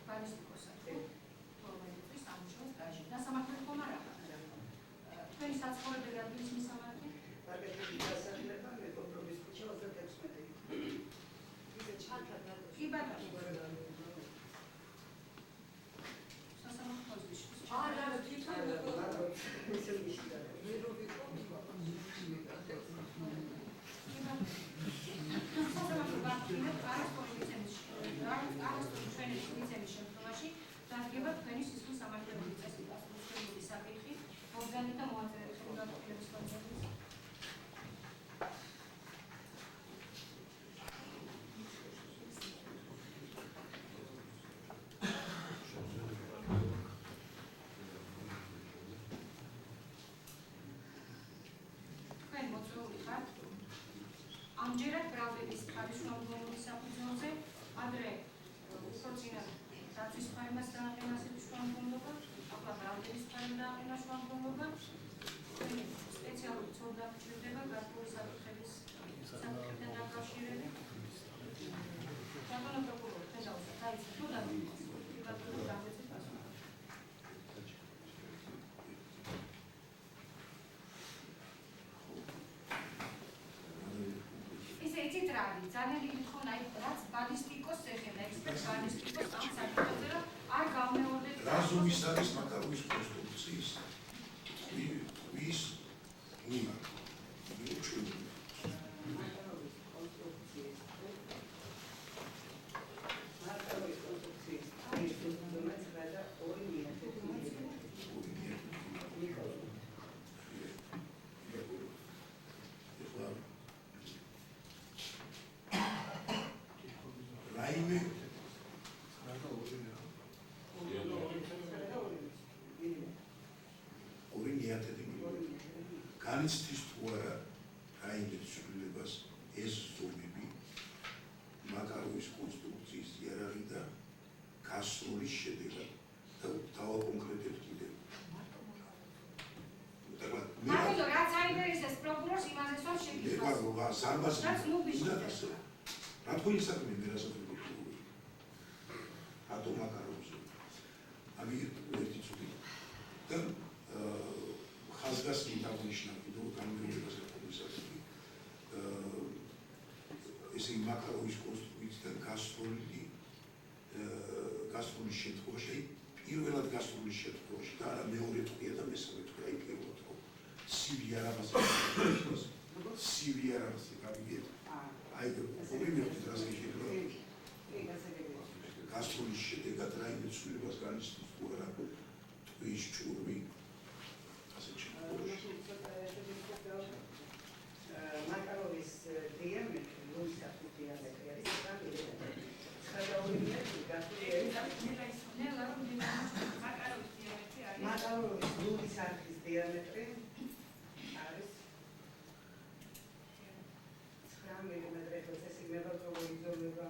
ბალისტიკოსად. თორმეტი სამუშაოს დაჟე. დასამართლე ხომ არ აქვს. თქვენი საცხოვრებელი ადგილის მისამართი? მაგალითად, დასახლება მეტროპოლის ქუჩა 36. ისე ჩანთად კი ბატონო. სასამართლოს არა, თვითონ ისე მიშდა. სასამართლოს ჩვენი შემთხვევაში დადგება თქვენი სისხლის სამართლებრივი წესით ასრულებული საკითხი მობრძანებელთა და მოაწერების ხელმძღვანელობის კონცეფციის თქვენ მოწვეული ხართ ამჯერად ბრალდების ხარისშუამდგომლობის საფუძველზე ადრე უფრო წინა დაცვის ფაილს დააყენასეთ შუამდგომლობა, ახლა ბრალდების ფაილს დააყენა შუამდგომლობა. სპეციალური ცოდნა გჭირდება გასული საკითხების საკითხებთან დაკავშირებით. ბატონო პროკურორი, თენდაუსაც აიცით თუ დაგიყვანს? ბატონო დაგეცეთ პასუხი. იცით რა არის? ძალიან დიდი ხონა იქ რაც ბალისტიკოს ეხება, ექსპერტ ბალისტიკოს ამ საკითხებზე რომ არ გამეორდეთ. რაზუმის არის მაკაროვის კონსტრუქციის ვის ნიმა. მაკაროვის კონსტრუქციის რომელიც გადადა 2 მიათედი. რაიმე ორი მიათედი განიცდის თუ არა რაიმის ცვლილებას ეს ზომები მაკაროვის კონსტრუქციის იარაღიდან გასროლის შედეგად და დავაკონკრეტებთ კიდევ. მარტო რაც აინტერესებს პროკურორს იმაზე სულ შეკითხვას. რა თქვენი საქმე მე რასაკვირველია? რატო მაკაროვზე? ამით ერთი წუთი. და ხაზგასმით აღნიშნა კიდევ გამგეობებას ეკონომიკასაკი. ესე მაკაროვის კონსტრუქციიდან გასროლის შემთხვევაში, პირველად გასროლის შემთხვევაში და არა მეორე ტყია და მესამე ტყია იკლებოდ რომ სივი არ ამას სივი არ ამას გავიგეთ. აი პრობლემები რაც შეიძლება გასროლის შედეგად რაიმე ცვლილებას განიცდის თუ არა ტყის ჭურვი ასეთ შემთხვევაში. მაკაროვის დიამეტრი ლუისაფის დიამეტრი არის 9 მილიმეტრი. მაკაროვის ლუისაფის დიამეტრი არის 9 მილიმეტრი. ეს იმედოთრობო იზოლება.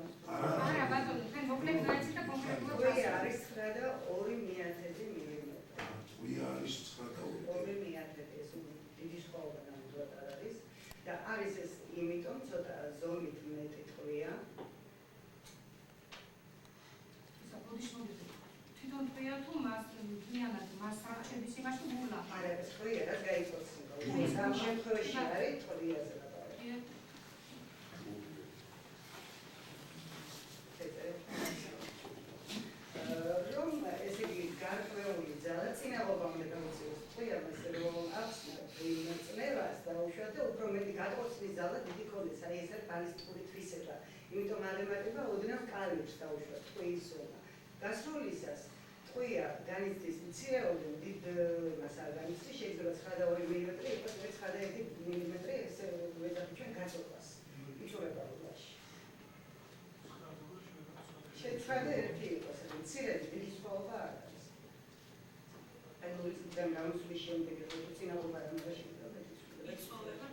არა ბატონო, თქვენ მოკლედ გაიცით და კონკრეტულად არის 9 და 2 მიათედი მილიმეტრი. არის 9 და 2 მიათედი ეს დიდი სხვაობა ნამდვილად არ არის და არის ეს იმიტომ ცოტა ზომით მეტი ტყვია. თვითონ ტყვია თუ მთლიანად მას რჩების იმაში გულა. არა, ეს ტყვია რაც გაიქორწინება. ამ შემთხვევაში არის ტყვიაზე ლაპარაკი. რომ ესე იგი გარკვეული ძალა წინაღობამდე გამოწვევს ტყვიამ ესე რომ აქვს წნევას და უშუალოდ უფრო მეტი გადაოცვის ძალა დიდი ქონდეს. აი ეს არის ბალისტიკური თვისება. იმიტომ მალემატება ოდნავ კალიბრს დაუშვათ ტყვის ზონა. გასროლისას ტყვია განიცდის მცირეოდენ დიდ იმას არ განიცდის, შეიძლება 9 და 2 მილიმეტრი იყოს, 9 და 1 მილიმეტრი ესე ვეძახი ჩვენ გაწოდვას იჭურებულობაში. შეიძლება 1 იყოს, მცირე დიდი სხვაობა არ არის. აი ლუისიდან გამოსვლის შემდეგ რო წინაღობა არ უნდა შეიძლება იცოლება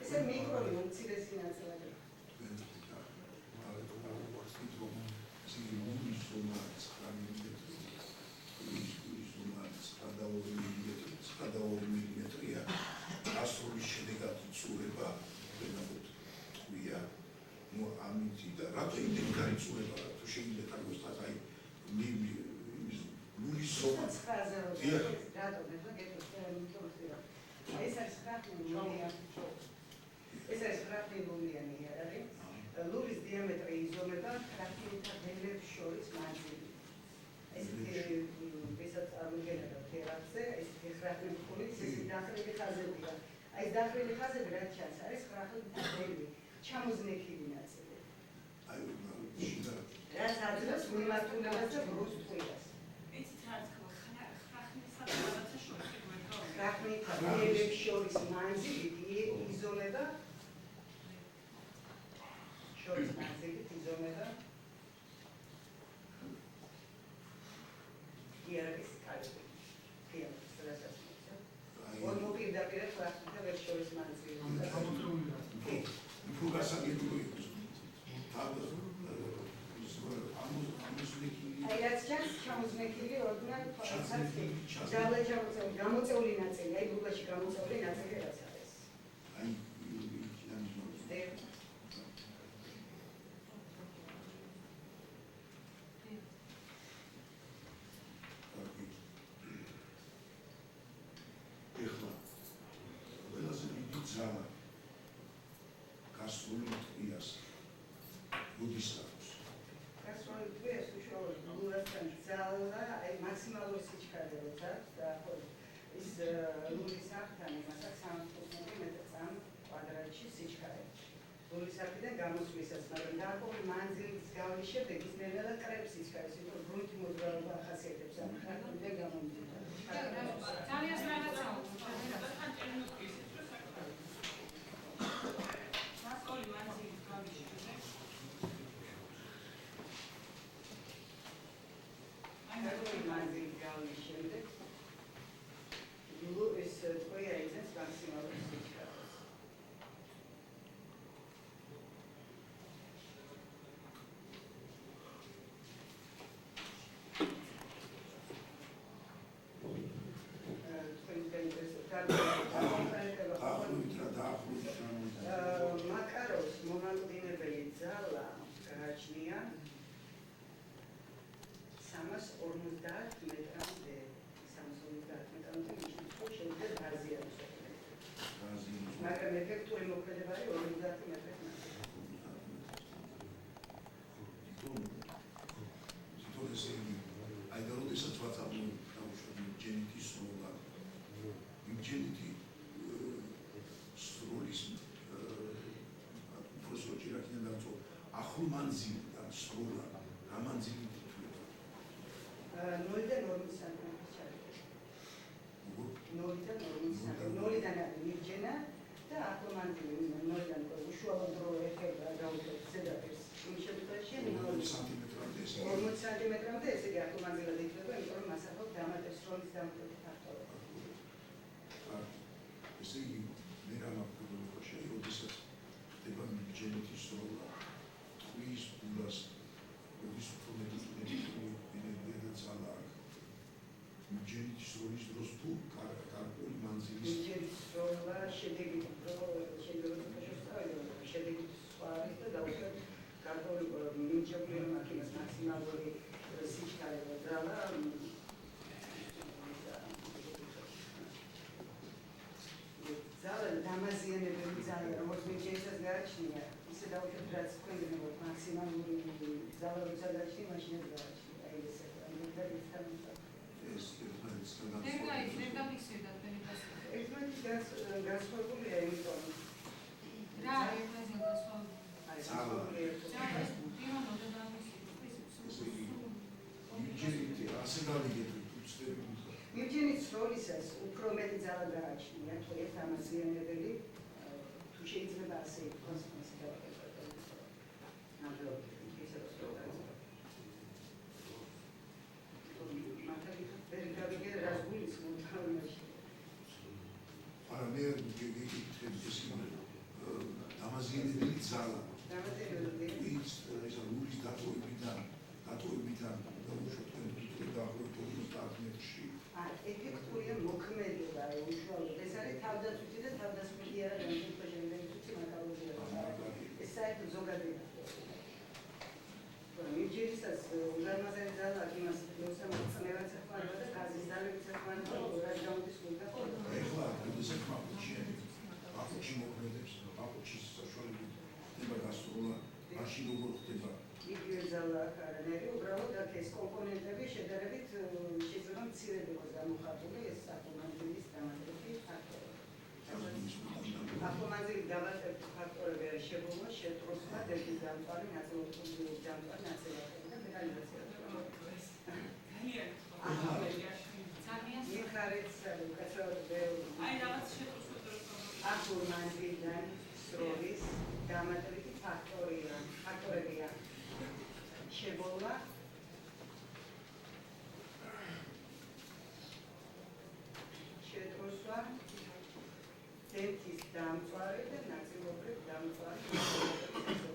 ესე მიკრონი მცირე სინაცვლად გადაორი მილიმეტრია გასროლის შედეგად იცურება ვენაბოდ და რატო იმდენი გარიწუება თუ შეიძლება თარგმნოს აი ლულის ზომა. ეს არის ხრახნილულიანი არის. ლულის დიამეტრი იზომება ხრახნილთა დელებს შორის მანძილი. ესეთი ვისაც წარმოგვიდგენია თერაპზე, ესეთი ხრახნილი ხულით, ესეთი დახრილი ხაზებია. აი დახრილი ხაზები რაც ჩანს, არის ხრახნილთა დელი, ჩამოზნექილი ნაწილი. აი შიდა რაც აძლევს მიმართულებას და ბრუსტყვილას. ხრახნილთა დელებს შორის მანძილი იზომება შორის მანძილით იზომება იარაღის კალიბრი. იარაღის რასასწორია. ორ მოპირდაპირე ხრახნილთა ვერ შორის მანძილი. ფუგასაგებული იყოს. აი რაც ჩანს ჩამოზნექილი ორდნან ჯავლა გამოწეული ნაწილი, აი ბუგაში გამოწეული ნაწილი რაც არის. აი ეხლა ყველაზე დიდი ძალა გასული ტყიას ლუდის აქვს. გასული ტყიას უშუალოდ ლუდასთან ძალა, აი მაქსიმალური სიჩქარე როცა და ის ლუდის აქთან იმასაც 3 მეტრს ამ კვადრატში სიჩქარე. ლუდის აქიდან გამოსვლისას, მაგრამ დაახლოებით მანძილის გავლის შემდეგ ის ნელა კრებს სიჩქარეს, იმიტომ რომ გრუნტი მოძრაობა ახასიათებს ამ ხრახნილიდან გამომდინარე. ძალიან რაღაცაა. მანძილის გავლის შემდეგ ეს ტყვია იძენს მაქსიმალურ სიჩქარეს. მაკაროს მომაკვდინებელი ძალა გააჩნია 350 მეტრამდე. 350 მეტრამდე შეიძლება გაზიანოს. მაგრამ ეფექტური მოქმედება არის 50 მეტრით. თვითონ ესე იგი აი და როდესაც ვაცაბლო ჯენიტი სროლა იმ ჯენიტი სროლის უბრალოდ ჯერახიდან დაწო ახლო მანძილიდან სროლა გამანძილი 0-დან 40 სანტიმეტრს ჩარეკა. 0-დან 40 სანტიმეტრ. 0-დან არის მიბჯენა და ახლო მანძილი 0-დან უშუალოდ დრო ეხება გაუშვებს ზედაპირს. იმ შემთხვევაში 40 სანტიმეტრამდე ესე იგი ახლო მანძილად იქნება, იმიტომ რომ მას ახალ დამატებს სროლის დამატებით ფაქტორები. ესე იგი მე რა მაქვს შეიძლება როდესაც ხდება მიბჯენითი სროლა ტყვის გულას როდის უფრო მეტი ძალა აქვს. მიბჯენითი სროლის დროს თუ კარკული მანძილის მიბჯენითი სროლა შედეგით სხვა არის და დაუშვებს კარკული მიბჯენითი მანძილის მაქსიმალური სიჩქარე ძალა ძალა დამაზიანებელი ძალა, როგორც მიბჯენითს გააჩნია, ისე დაუშვებს რაც თქვენ გენებთ მაქსიმალური ძალა როცა გააჩნია, მაშინ გააჩნია. განსხვავებულია იმიტომ რა ერთმანეთს მიბჯენითი სროლისას უფრო მეტი ძალა გააჩნია, თუ ერთ დამაზიანებელი, თუ შეიძლება ასე იყოს, ასე გავაკეთოთ. დამაზიანებელი ძალა. ის ლულის დატოვებიდან დაუშვათ დაახლოებით 50 მეტრში. ეფექტურია მოქმედება, უშუალოდ ეს არის თავდაცვითი და თავდასხმელი არა, განსაკუთრებით ეს საერთოდ ზოგადად უზარმაზარი ძალა იმას მოსამართლეებს ეხმარება და გაზის ძალებს ეხმარება რა გამოდის უნდა ხოლმე. ეხლა როდესაც მახუჩი მოქმედებს, მახუჩის საშუალებით ხდება გასროლა, მაშინ როგორ ხდება? იგივე ძალა აქ არანაირი, უბრალოდ აქ ეს კომპონენტები შედარებით შეიძლება მცირედ იყოს გამოხატული ეს აკომანდილის დამატებითი ფაქტორი. აკომანდილის დამატებითი ფაქტორები არის შეგუება, შეტროსვა, დეგის დამწვარი, ნაწილობრივი დამწვარი, ნაწილაკები და მეკანიზაცია. მიხარეთ უკაცრავად ბევრი. აი რაღაც შეტროსვა აკომანდილიდან სროლის დამატებითი ფაქტორებია. შეგუება შეტროსვა დენტის დამწვარი და ნაწილობრივ დამწვარი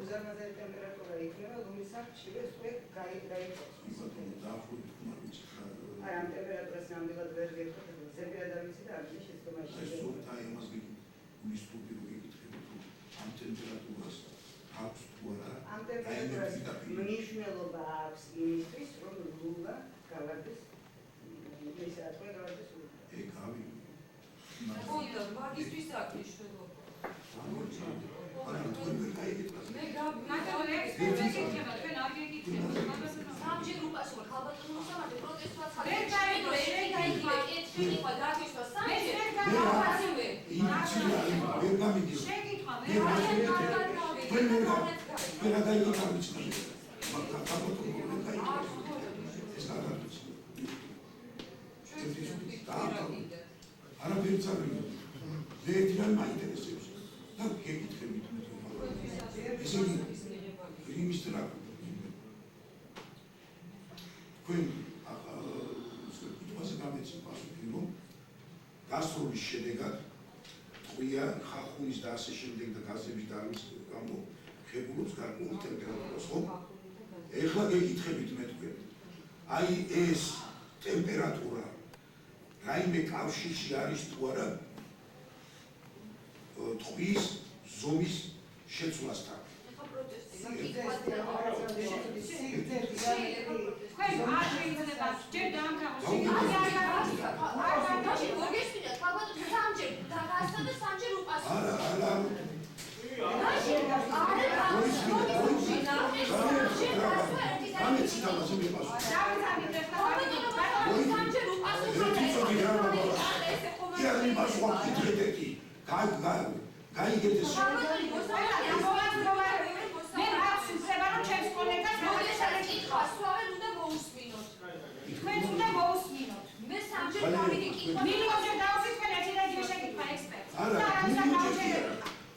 უზარმაზარი ტემპერატურა იქნება, რომლის საფრთხე გაიწევს. აი ამ ტემპერატურას ნამდვილად ვერ გეტყვით, ზემპირად ვიცი და არ შეცდომაში. ეს სულთა იმას გიგის თუპირო გეკითხებით, რომ ამ ტემპერატურას აქვს თუ არა? ამ ტემპერატურას მნიშვნელობა აქვს იმისთვის, რომ ლულა გავარდეს ისე ატყვე გავარდეს ლულა. ეკავი. ხო, მაგისტრის აქვს მნიშვნელობა. სამჯერ უპასუხა ხალბატონურს ამაზე პროტესტსაც გასროლის შედეგად ტყვია ხახუნის და ასე შემდეგ და გაზების დარვის გამო ხებულობს გარკვეულ ტემპერატურას, ხო? ეხლა გეკითხებით მე თქვენ. აი ეს ტემპერატურა რაიმე კავშირში არის თუ არა ტყვის ზომის შეცვლასთან?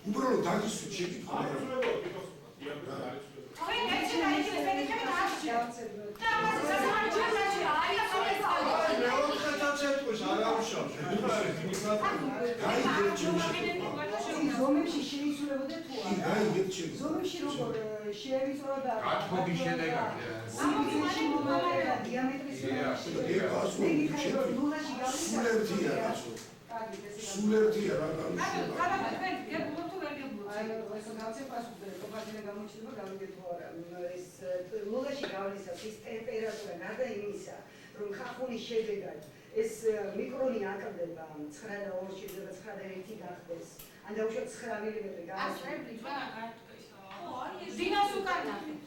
უბრალოდ დაგისვით შეკითხვა. ზომებში შეიცვლებოდა თუ არა? ზომებში როგორ შეიცვალა? გათხოვის შედეგად. სამი მომავალი დიამეტრის სულერთია რაცო. სულერთია რა ეს ლულაში გავლისას ის ტემპერატურა გარდა იმისა, რომ ხახუნის შედეგად ეს მიკრონი აკლდება 9 და 2 შეიძლება 9 და 1 გახდეს. ან დაუშვათ 9 მილიმეტრი გავასწრებთ. დინას უკან ნახეთ.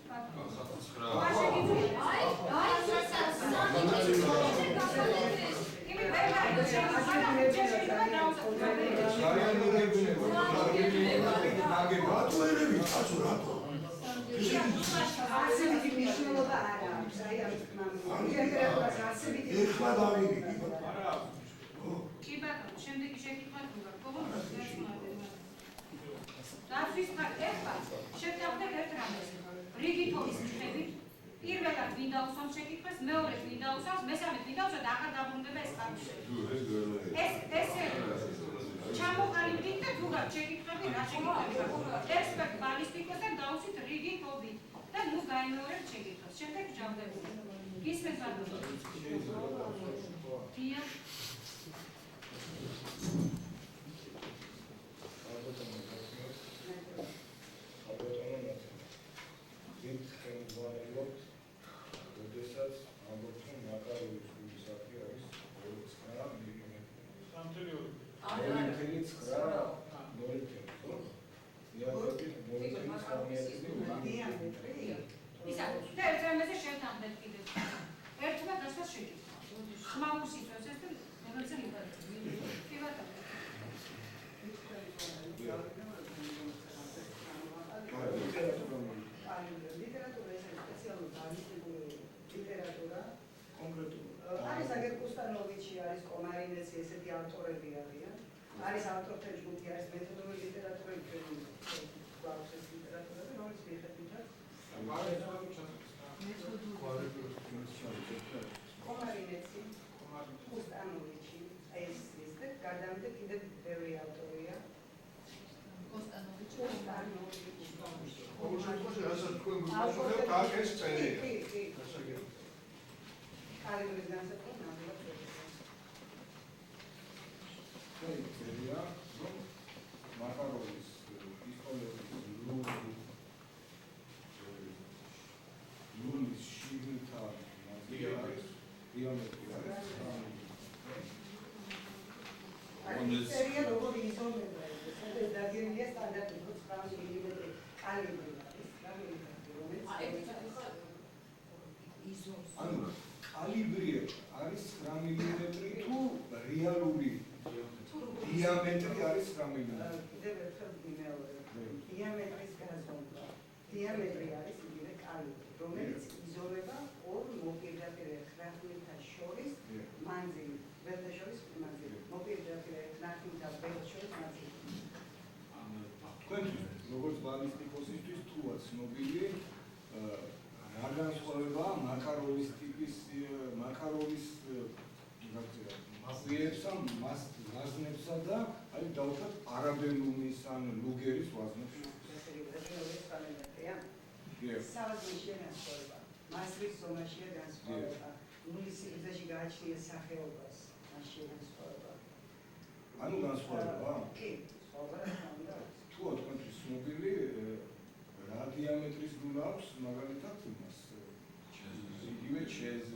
ასეთი მნიშვნელობა არ აქვს. აი ამ ტემპერატურას ასეთი ეხლა დავიგებ. კი ბატონო, შემდეგი შეკითხვა თუ გაქვს, როგორ დათვის ფაქტ ეხლა შევтанხმდეთ ერთ რამეს. რიგითობის მიხედვით პირველად ვინდა უსვამს შეკითხვას, მეორედ ვინდა უსვამს, მესამედ ვინდა უსვამს და აღარ დაბრუნდება ეს კავშირი. ეს ჩამოყალიბდით და თუ გაქვს შეკითხვები, რა შეკითხვები გაქვს? ექსპერტ ბალისტიკოსთან დავუსვით რიგითობით და ნუ გაიმეორებთ შეკითხვას. შემდეგ ჯამდებით. გისმენთ ბატონო? დიახ. ესეთი ავტორები არიან. არის ავტორთა ჯგუფი, არის მეთოდური ლიტერატურა, გვაქვს ეს ლიტერატურები, რომელიც მიხედვითაც კომარინეცი, კოსტანოვიჩი, ეს და გადამდე კიდევ ბევრი ავტორია. მაკაროვის ლუნის შიგნითა დიამეტრი არის სერია როგორი იზომება ეს დაგირებულია სტანდარტი 9 მმ კალიბრი ანუ კალიბრი არის 9 მმ თუ რეალური დიამეტრი არის 9 მმ. კიდევ ერთხელ მიმეორებ. დიამეტრის გაზომვა. დიამეტრი არის იგივე კალიბრი, რომელიც იზომება ორ მოპირდაპირ ხრახნითა შორის მანძილი. ველთა შორის მანძილი. მოპირდაპირ ხრახნითა ველთა შორის მანძილი. თქვენთვის როგორც ბალისტიკოსისთვის თუა ცნობილი რა განსხვავება მაკაროვის ტიპის მაკაროვის ვაზნებსა და აი დავუშვათ არაბელუმის ან ლუგერის ვაზნებს. სავაზნიშია განსხვავება. მასრის ზონაშია განსხვავება. ნულის სიგრძეში გააჩნია სახეობას, მასშია განსხვავება. ანუ განსხვავება? კი, სხვაობა. თუა თქვენთვის ცნობილი რა დიამეტრის გულა აქვს მაგალითად იმას იგივე ჩეზს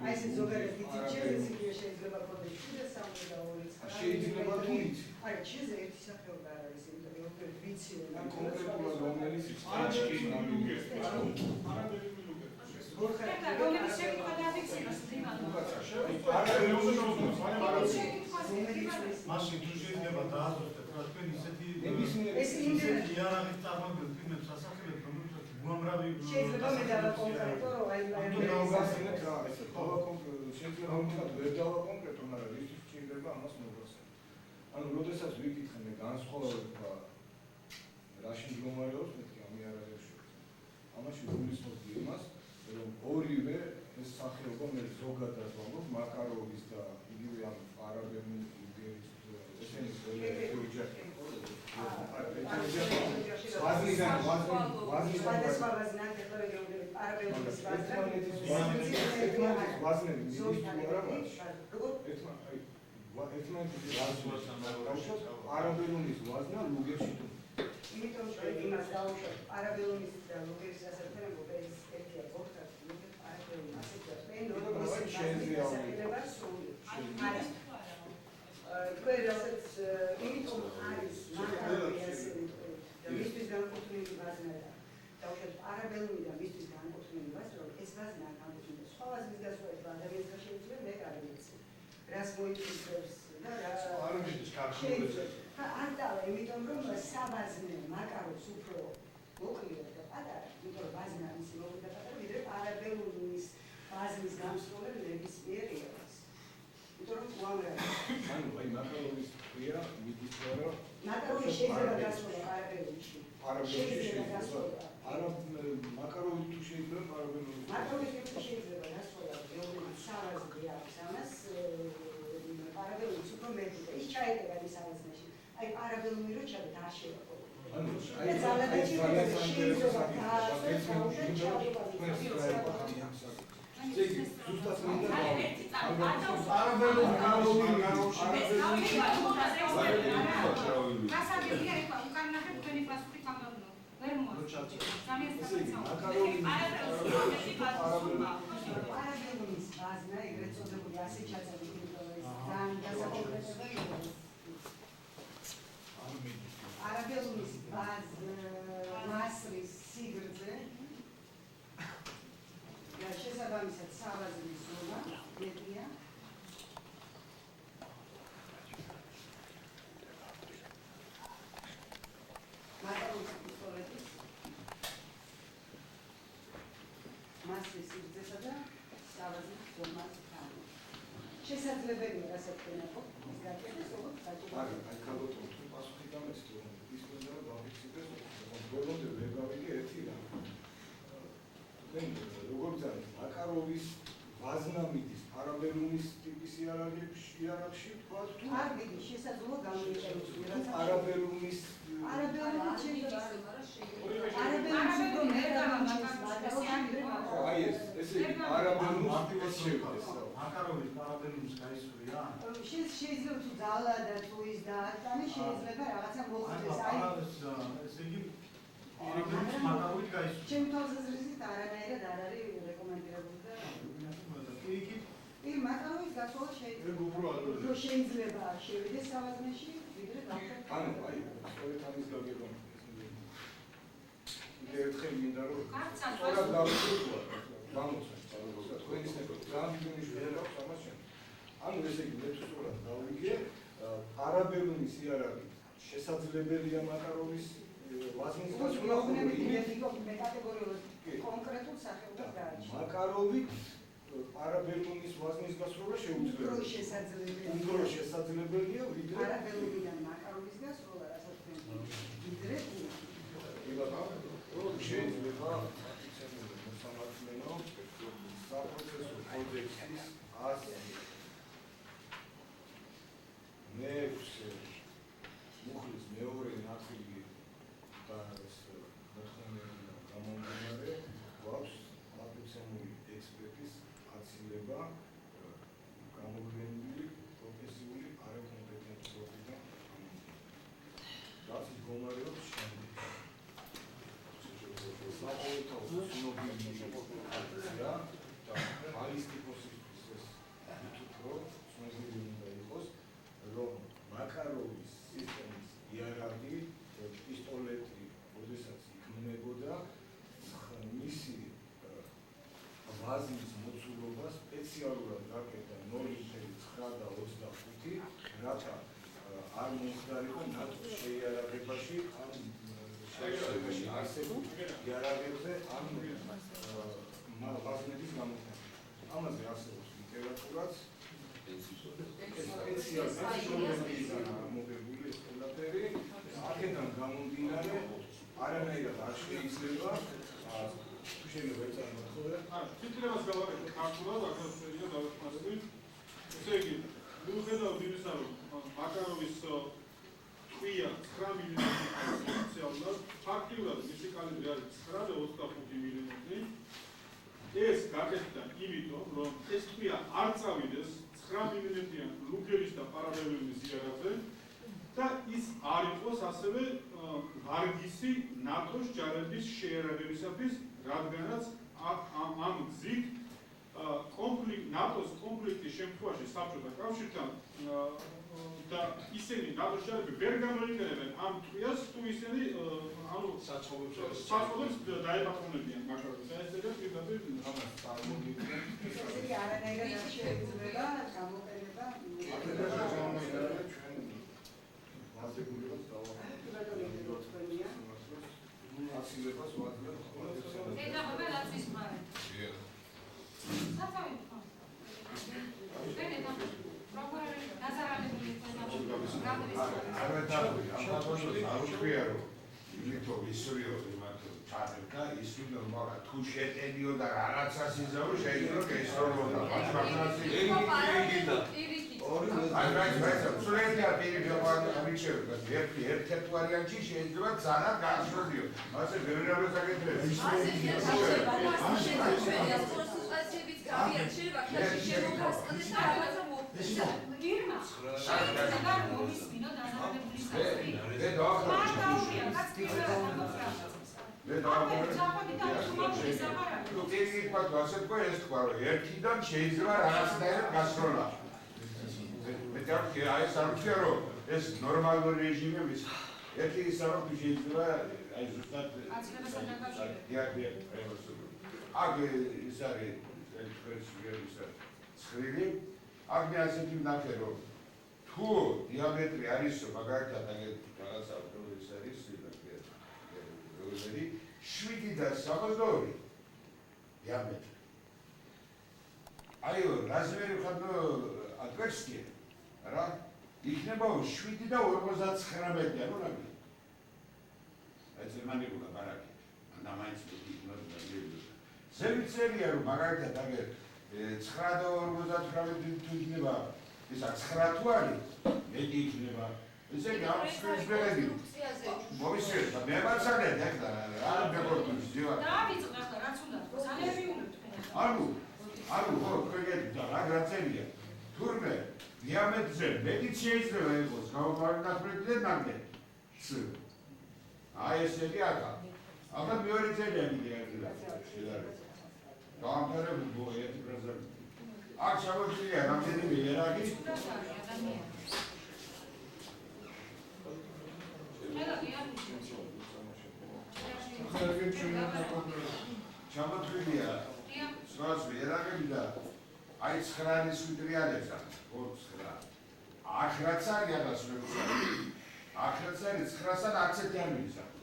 აი ეს ზოგადად იცი ჩეზს იგივე შეიძლება ქონდეს 7 და 2 შეიძლება თუ იცი აი ჩეზზე ერთი სახეობა არ არის იმიტომ რომ ვიცი რომ კონკრეტულად რომელიც სტაჩკი რომელიც შეკითხვა დავიწეროს დიმან. მაშინ თუ შეიძლება დააზუსტეთ რა თქვენ ისეთი ეს ინტერესი იარაღით წარმოებულ ფილმებს ასახებთ რომელსაც უამრავი შეიძლება მე დავაკონკრეტო რომ აი გავგასცინეთ რა ეს შეიძლება ვთქვათ ვერ დავაკონკრეტო მაგრამ ის შეიძლება ამას მოგასცინოთ ანუ როდესაც ვიკითხე განსხვავება რაში მდგომარეობს მეთქი ამი არ არის ამაში გულისხმობდი იმას რომ ორივე ეს სახეობა მე ზოგადად ვამბობ მაკაროვის და იგივე ამ არაბელი ესენი სხვადასხვა ვაზნად ეხლა არაბელობის არაბელუმის ვაზნა ლუგერში თუ იმიტომ რომ იმას დავუშვათ არაბელუმის და ლუგერის ასერთებობა ეს ერთია გოხდათ არაბელუმი ასეთია თქვენ რასაც იმიტომ არის მაკაროვი ასე და მისთვის განკუთვნილი ვაზნა და რომ ეს ვაზნა გამოდიოდა სხვა ვაზნის გასვლა ადამიანს და შეიძლება მე კარგიც რას მოიწევს და რა არ მიდის კარგად. არ დავა, იმიტომ რომ საბაზნე მაკაროს უფრო მოკლედ და პატარა, იმიტომ რომ ვაზნა მისი მოკლედ და პატარა, ვიდრე პარაბელუნის ვაზნის გამსროლე ნებისმიერ იარაღს. იმიტომ რომ უამრავი. ანუ აი მაკაროვის ქვია მიდის რა მაკაროვი შეიძლება გასვლა პარაბელუნში. პარაბელუნში არა მაკაროვი თუ შეიძლება პარაბელუნში. მაკაროვი თუ შეიძლება გასვლა ბევრი სავაზნე აქვს ამას პარაბელუნის უფრო მეტი და ის ჩაეტება ის სავაზნეში. აი პარაბელუმი რო ჩადეთ არ შეიძლება. ანუ აი ეს ძალიან საინტერესო საკითხია. ზეგი ზუსტად მინდა პარაბელუნის ვაზნა ეგრეთ წოდებული ასე ჩაწერილი ძალიან გასაკონკრეტებელი პარაბელუნის მასრის სიგრძე და შესაბამისად სავაზნის ზონა მეტია მაკაროვის პისტოლეტის მასრის სიგრძესა და სავაზნის ზომას თან შესაძლებელია გასაკეთებო ის გაკეთდეს როგორც საჭირო აი ქალბატონო თუ პასუხი დამეცით რომ ის უნდა დავფიქსირდეს ბოლომდე ვერ გავიგე ერთი რამ როგორც არის მაკაროვის ვაზნა მიდის პარაბელუნის ტიპის იარაღში თქვათ თუ არ მიდის შესაძლოა გამოიყენოს პარაბელუნის არაბელუნის შეიძლება აი ესე იგი პარაბელუნის შევდეს მაკაროვის პარაბელუნის გაისვრია? შეიძლება თუ ძალა და თუ ის დაატანე შეიძლება რაღაცა მოხდეს აი ესე იგი პარაბელუნის მაკაროვით გაისვრია. ჩემ თვალსაზრისით არანაირად არ არის რეკომენდირებული და კი მაკაროვის გასვლა შეიძლება შევიდეს სავაზნეში ვიდრე დავწერთ ანუ აი სწორედ ამის გაგება მე ერთხელ მინდა რომ სწორად გავიგოთ გამოსვლა თქვენი სნეპი ძალიან დიდი ნიშნები აქვს ამას შენ ანუ ესე იგი მე თუ სწორად გავიგე პარაბელუნის იარაღი შესაძლებელია მაკაროვის ვაზნის გასვლა მე კატეგორიულად კონკრეტულ სახელობას დააჩინე მაკაროვით პარაბელუნის ვაზნის გასვლა შეუძლებელია უფრო შესაძლებელია ვიდრე პარაბელუნიდან მაკაროვის გასვლა რასაც თქვენ ვიდრე შეიძლება მოსამართლენო საპროცესო კოდექსის 106 მუხლის მეორე ნაწილი და ეს მოთხოვნებიდან გამომდინარე გვაქვს აპლიკაციური ექსპერტის აცილება გამოვლენილი პროფესიული არაკომპეტენტობიდან რაც მდგომარეობს შემდეგში საყოველთაო ცნობილი აქტია და ბალისტიკოსისთვის უფრო ცნობილი უნდა იყოს, რომ მაკაროვის სისტემის იარაღი პისტოლეტი, როდესაც იქმნებოდა, მისი ვაზნის მოცულობა სპეციალურად გაკეთდა 0.9 და 25, რათა არ მომხდარიყო ნატოს შეიარაღებაში ან შეიარაღებაში არსებულ იარაღებზე ან ვაზნების გამოყენება. ამაზე არსებობს ლიტერატურაც სპეციალიზაცია მოგებული ეს ყველაფერი აქედან გამომდინარე არანაირად არ შეიძლება თუ შეიძლება ეწარმოთხოვე თითქოს გავაკეთე ქართულად აქაც დავეხმარებით ესე იგი მიუხედავად იმისა რომ მაკაროვის ტყვია 9 მილიმეტრი სპეციალურად ფაქტიურად მისი კალიბრი არის 9.25 მილიმეტრი ეს გაკეთდა იმიტომ რომ ეს ტყვია არ წავიდეს 9 მილიმეტრიან ლუქერის და პარაბელუნის იარაღზე და ის არ იყოს ასევე ვარგისი ნატოს ჯარების შეიარაღებისათვის რადგანაც ამ გზით ნატოს კონფლიქტის შემთხვევაში საბჭოთა კავშირთან და ისინი ნატოს ჯარები ვერ გამოიყენებენ ამ ტყვიას, თუ ისინი ანუ საწყობებს დაეპატრონებიან მაკაროვის. ეს ძალიან პირდაპირ ამას წარმოგიდგენთ. ესე იგი არანაირად არ შეიძლება გამოყენება თუ შეტენიოდა რაღაცას იზავო შეიძლება გესწორებოდა ერთ-ერთ ვარიანტი შეიძლება ძალიან გასწორდიო. ასე ბევრი რამე საკითხები. ერთიდან შეიძლება რაღაცნაირად გასროლა. აი ეს არ ვთქვა რომ ეს ნორმალური რეჟიმების ერთი ისა რომ შეიძლება აი ზუსტად აქ ის არის ცხრილი აქ მე ასეთი ვნახე რომ თუ დიამეტრი არის მაგალითად აგერ რაღაცა ის არის 7.62 დიამეტრი აი რაზმერი ხადო ატვერსკი რა იქნება 7.59 ანუ რა ეს მანიკულა ბარაკი და მაინც იქნება ზემიცერია რომ მაგალითად აგერ 9.59 თუ იქნება ისა 9 თუ არის მეტი იქნება ესე იგი ამ სპეციფიკები მოვისმენთ და მე ვაცადეთ აქ და რა მეგობრებს ძივა დავიწყდა ხა რაც უნდა თქვა ანერვიულებ თქვენ ანუ ხო თქვენ და რა გრაცელია თურმე დიამეტრზე მეტი შეიძლება იყოს გაუპარნაფრეთზე ნამდვილ ც აი ესე იგი აქა მეორე წერია კიდე დაამთავრებულ ერთი პრეზიდენტი აქ შემოგვიძლია რამდენიმე ერაგი ჩამოთვლილია სხვას ერაგები და აი 9-ის ვიტრიალებს აქ 9 10-რაც არის ადასმებული აქაც არის 9-სა და 10-ი არ მიდის აქ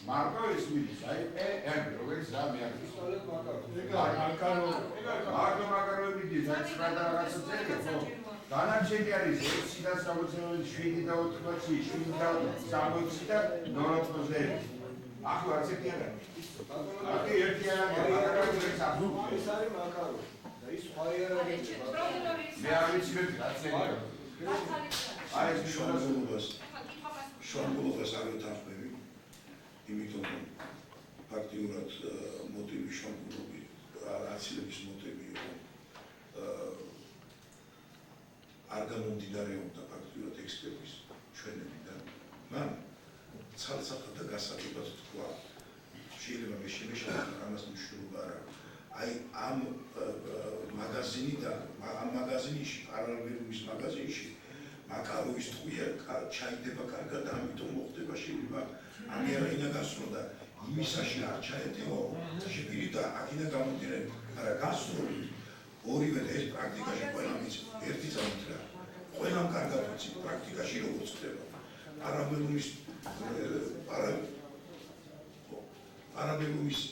მარტო ის მიდის აი პ როგორც რა მე არ ვიცი მაკარო მიდის აი 9 და რაღაცა წერია ხო დანარჩენი არის 6.67 და 80 7.60 და 0.80 ახლა ასეთი არ არის აკი ერთი არ არის ეს არის მაკარო და ის ხარი არ არის მე არ ვიცი მე რა წერია აი ეს შუაგულობას არ ვეთანხმები იმიტომ რომ ფაქტიურად მოტივი შუაგულობი აცილების მოტივი იყო არ გამომდინარეობდა ფაქტიურად ექსპერტის ჩვენებიდან მაგრამ ცალსახად და გასაგებად თქვა შეიძლება მე შემეშალა ამას მნიშვნელობა არ აქვს აი ამ მაგაზინიდან ამ მაგაზინში პარალელურის მაგაზინში მაკაროვის ტყვია ჩაიდება კარგად და ამიტომ მოხდება შეიძლება ამერაინა გასროლა და იმისაში არ ჩაეტეო შეგვიდა აქინა გამომდინარე არა გასროლით ორივე ეს პრაქტიკაში ყველა ვიცი ერთი წამით რა ყველამ კარგად ვიცი პრაქტიკაში როგორ ხდება არაბელუმის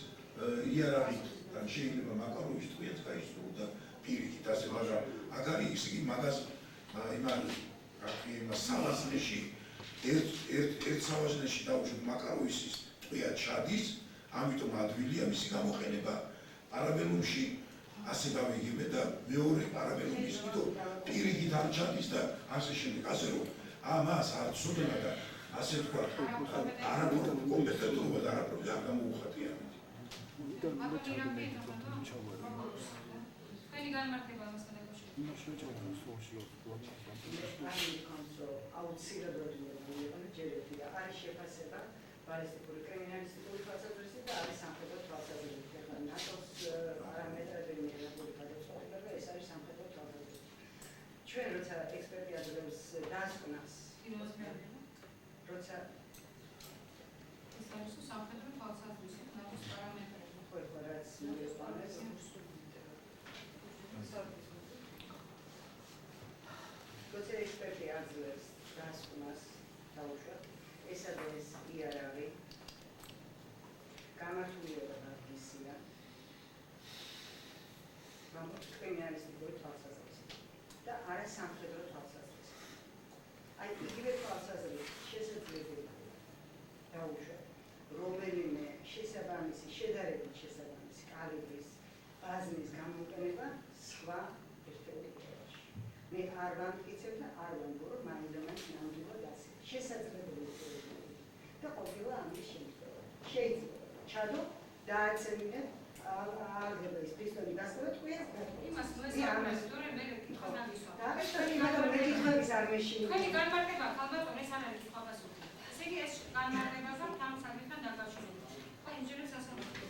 იარაღით და შეიძლება მაკაროვის ტყვიაც გაისწრო და პირიქით ასე მაგრამ აქ არის ის იგი მაგას იმან სავაზნეში ერთ სავაზნეში დაუშვით მაკაროვის ტყვია ჩადის ამიტომ ადვილია მისი გამოყენება არაბელუმში ასე გავიგებე და მეორე არაბელუმის კიდო პირიქით არ ჩადის და ასე შემდეგ ასე რომ ამას არ ცუდნა და ასე თქვა არაბულ კომპეტენტურობა და არაფერი არ გამოუხატია თქვენი განმარტება ამას აუცილებლად უნდა ჯერებია არის შეფასება ბალისტიკური კრიმინალისტიკური თვალსაზრისით და არის სამხედრო თვალსაზრისით. ახლა ნატოს პარამეტრები მიიღებული გადაწყვეტილება ეს არის სამხედრო ჩვენ როცა ექსპერტი აძლევს დასკვნას, როცა ეს არის სამხედრო თვალსაზრისით ნაბის პარამეტრები. ხო რაც მიყვანეს როცა ექსპერტი აძლევს დასკვნას დაუშვათ, ეს იარაღი გამართულება გაქცია კრიმინალისტიკური თვალსაზრისით და არა სამხედრო თვალსაზრისით. აი იგივე თვალსაზრისით შესაძლებელია დაუშვათ რომელიმე შესაბამისი შედარებით შესაბამისი კალიბრის ბაზმის გამოყენება სხვა ერთეულის ქვეყანაში. მე არ ვამტკიცებ და არ ვამბობ, რომ მაინდამაინც ნამდვილად ასე შესაძლებელია და ყოფილა ამის შემთხვევა. შეიძლება ჩადო დააცემინეთ ალგებრის პისტოლი გასწორეთ ყვიას გაკეთეთ. იმას მოსამართლე, თორემ მე კითხვა დავისვა. დააბეჭდები, მაგრამ მე კითხების არ მეშინია. თქვენი განმარტება ხალბატონ ეს არ არის კითხვა პასუხი. ესე იგი ეს განმარტებაზე თან საკითხთან დაკავშირებით. ხო, ინჟინერ სასამართლო.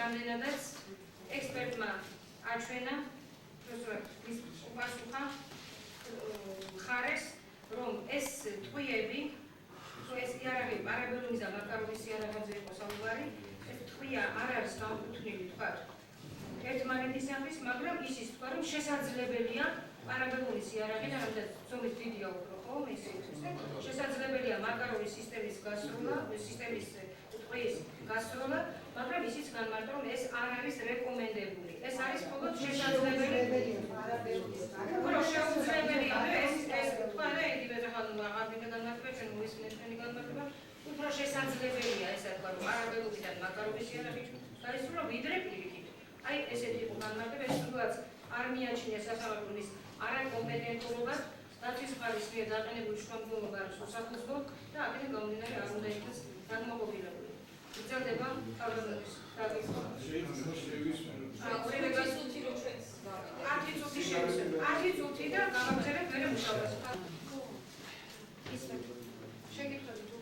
რამდენადაც ექსპერტმა აჩვენა, ის უპასუხა მხარეს, რომ ეს ტყვიები, ეს იარაღი პარაბელუმის და მაკაროვის იარაღებზე იყო საუბარი, ეს ტყვია არ არის განკუთვნილი, თქვა ერთმანეთისათვის, მაგრამ ისიც თქვა, რომ შესაძლებელია პარაბელუმის იარაღი და რამდენად ზომით დიდია უფრო, ხო, შესაძლებელია მაკაროვის სისტემის გასროლა, სისტემის ტყვის გასროლა, მაგრამ ისიც განმარტა, რომ ეს არ არის რეკომენდებული. ეს არის მხოლოდ შესაძლებელი. უფრო შეუძლებელია, ეს თქვა და იგივე ახლა აღარ განმარტება, ჩვენ მოვისმინეთ ჩვენი განმარტება, უფრო შესაძლებელია ესე თქვა, რომ პარაბელუმიდან მაკაროვის იარაღი გაისრულა ვიდრე პირიქით. აი ესეთი იყო განმარტება, ეს თუნდაც არ მიაჩნია სასამართლოს არაკომპეტენტურობას, დაცვის მხარის მიერ დაყენებული შრომგულობა არის უსაფუძვლო და აქედან გამომდინარე არ უნდა იქნას განმოყოფილებული. გრძელდება თავდადების დაგისვა. ორივე გასულთი რო ჩვენს. 10 წუთი შევისვენ. 10 წუთი და გავაგზავნებ მერე მუშაობას. ისე. შეგიძლიათ თუ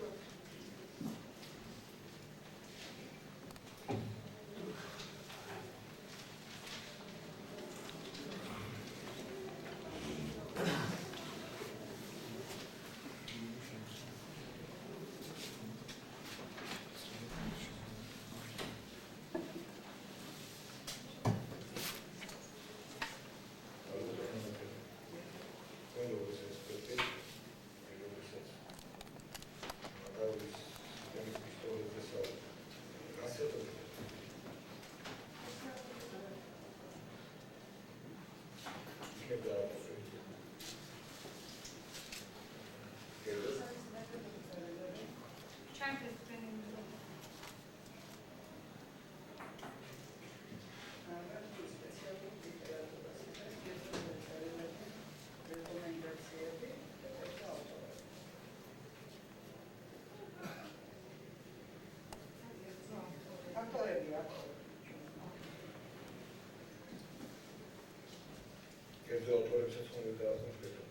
ავტორები აქვს. კერძო ავტორებსაც ხომ და კონკრეტულად.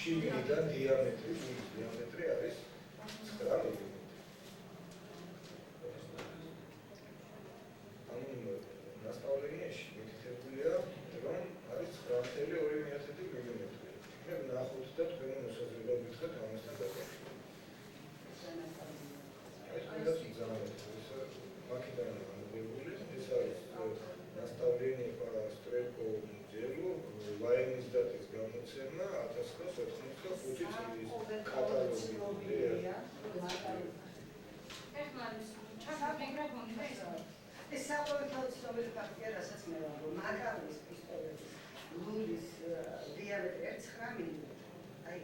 შიგნიდან დიამეტრი არის 9 მმ. ანუ მასწავლებლიაში მითითებულია, რომ არის 9.2 მმ. მე ნახოთ და თქვენ მოსაზრებად გითხრათ ამასთან დაკავშირებით. ეს ყველას მძალად მაქედან ამოღებული, ეს არის მასწავლებელი სტრელკო ძელო ვაინის დატის გამოცემა 1985 წლის კატალოგი. ეს საყოველთაო ცნობილი ფაქტია, რასაც მე ვამბობ, მაკარის პისტოლეტის ლულის დიამეტრი 9 მმ. აი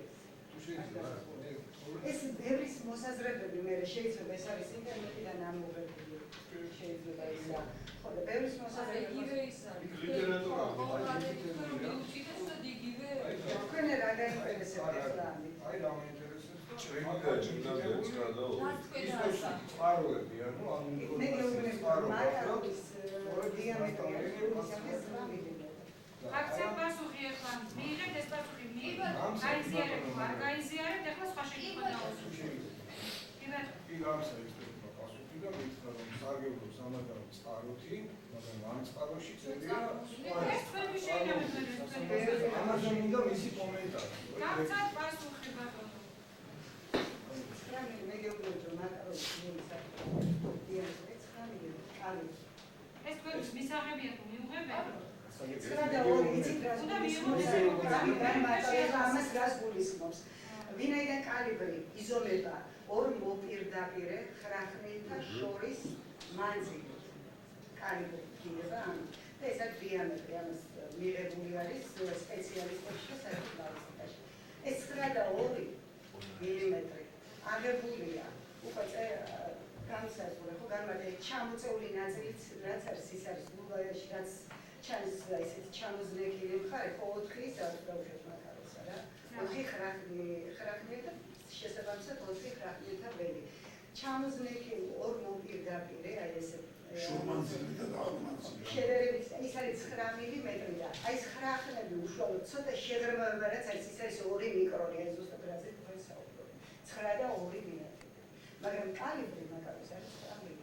ეს ბევრის მოსაზრებები მე შეიძლება ეს არის ინტერნეტიდან ამოღებული, შეიძლება ისა. ხო და ბევრის მოსაზრებები თქვენ რა გაინტერესებთ ახლა? აი რა მაინტერესებს და წყაროები, ანუ ამ ინფორმაციის წყაროები. აქცია პასუხი ახლა მიიღეთ ეს პასუხი მიიღეთ გაიზიარებთ არ გაიზიარებთ ახლა სხვა შეკითხვა დაუსრულოთ. კი გამსაერთებდა პასუხი და მითხრა რომ სარგებლობ სამაგალო წყაროთი, მაგრამ ამ წყაროში წერია ეს თქვენი შეიძლება ამაზე მინდა მისი კომენტარი. გამცად პასუხი ბატონო. მე გეუბნები რომ მაკარო დიამეტრი 9 მმ. ეს თქვენი მისაღებია თუ მიუღებენ? 9.2 იცით რა ამას რას გულისხმობს? ვინაიდან კალიბრი იზომება ორ მოპირდაპირე ხრახნილთა შორის მანძილით. კალიბრი გინება ამ და ეს არის დიამეტრი, ამას მიღებული არის სპეციალისტებში და საერთოდ ბალისტიკაში. ეს 9.2 მმ აღებულია უკვე განსაზღვრა ხო განმარტებით ჩამოწეული ნაწილიც რაც არის ის არის ბულგარიაში რაც ჩანს ისეთი ჩამოზნექილი მხარე ხო 4 ის არის დაუშვათ მაკაროსა რა 4 ხრახნილი და შესაბამისად 4 ხრახნილთა ველი ჩამოზნექილი ორ მოპირდაპირე აი ესე შორმანძილი და დაღმანძილი შედარებით ის არის 9 მმ და აი ეს ხრახნები უშუალოდ ცოტა შეგრმავება რაც არის ის არის 2 მიკრონი ეს ზუსტად რაც თქვენ საუბრობთ 9.2 მმ მაგრამ კალიბრი მაკაროს არის 9 მმ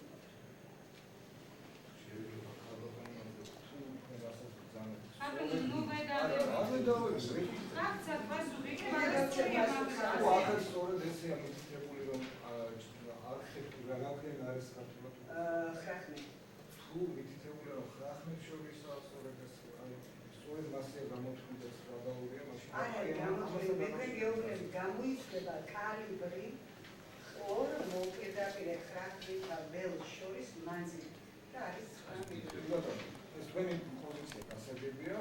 გამოიცვლება კალიბრი ორ მოპირდაპირე ხრახნილთა ველს შორის მანძილი და არის 9 მმ. ეს თქვენი პოზიცია გასაგებია.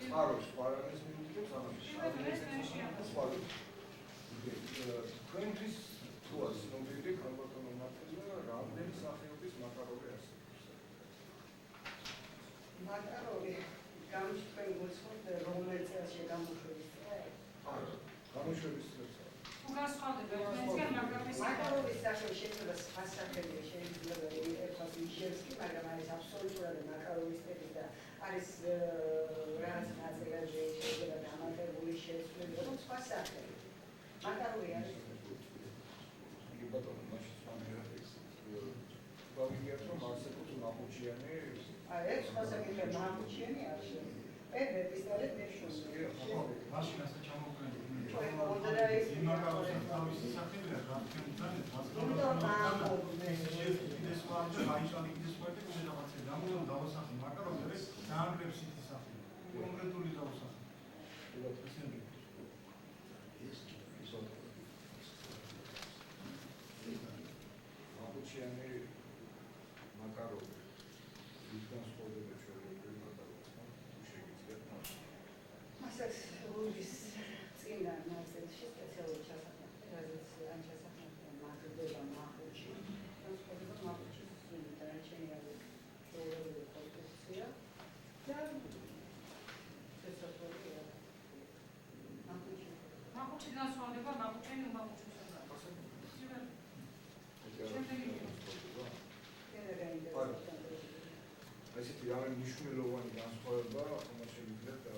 წყაროს პარანეს მიუთითებს ამას. თქვენთვის თუ ასნობილი ქალბატონო მართალია რამდენი სახეობის მაკაროვი არსებობს? მაკაროვი გამჩნევ გულსხმობ რომელიც წელში გამოშვების წრე? არა, გამოშვების წრეც. თუ განსხვავდება ერთმანეთისგან, მაგრამ ეს მაკაროვის სახე შეიძლება სხვა სახელია, შეიძლება ერთხელ მიშელსკი, მაგრამ არის აბსოლუტურად მაკაროვის ტიპი და არის რაღაც ნაწილებში შეიძლება დამატებული შეცვლილი, რომ სხვა სახელი. მაკაროვი არის იგი ბატონო მაშინ სამერაის გავიგიათ რომ არსებობს ნახუჩიანი ეს სხვა საკითხია ნახუჩიანი არის პეპე პისტოლეტ მეშუნია მაშინ ასე ჩამოვკრენთ ჩვენ მოდერა ის იმაკაროს თავისი სახელია გაფრთხილთან ეს ვარჯი აიშალი ის ვარჯი რაღაცა გამოდო დავასახი მაკაროვი დაანგრევს ის სახელი კონკრეტული დავასახი ნახუჩიანი მაკაროვი ისგან სხდები ჩვეულებრივი მაკაროვისგან თუ შეგიძლიათ მასაც რულის წინა ნაწილში სპეციალური ჩასახმარი, რაზეც ამ ჩასახმართან მაგდება ნახუჩი. სპეციალურად ნახუჩის დანარჩენი არის ჩვეულებრივი კონსტრუქცია და შესაძლოა ნახუჩი. ნახუჩი განსხვავდება ნახუჩიანი უმაღლესობისგან. ესეთი რამე მნიშვნელოვანი განსხვავება ხომ შეიძლება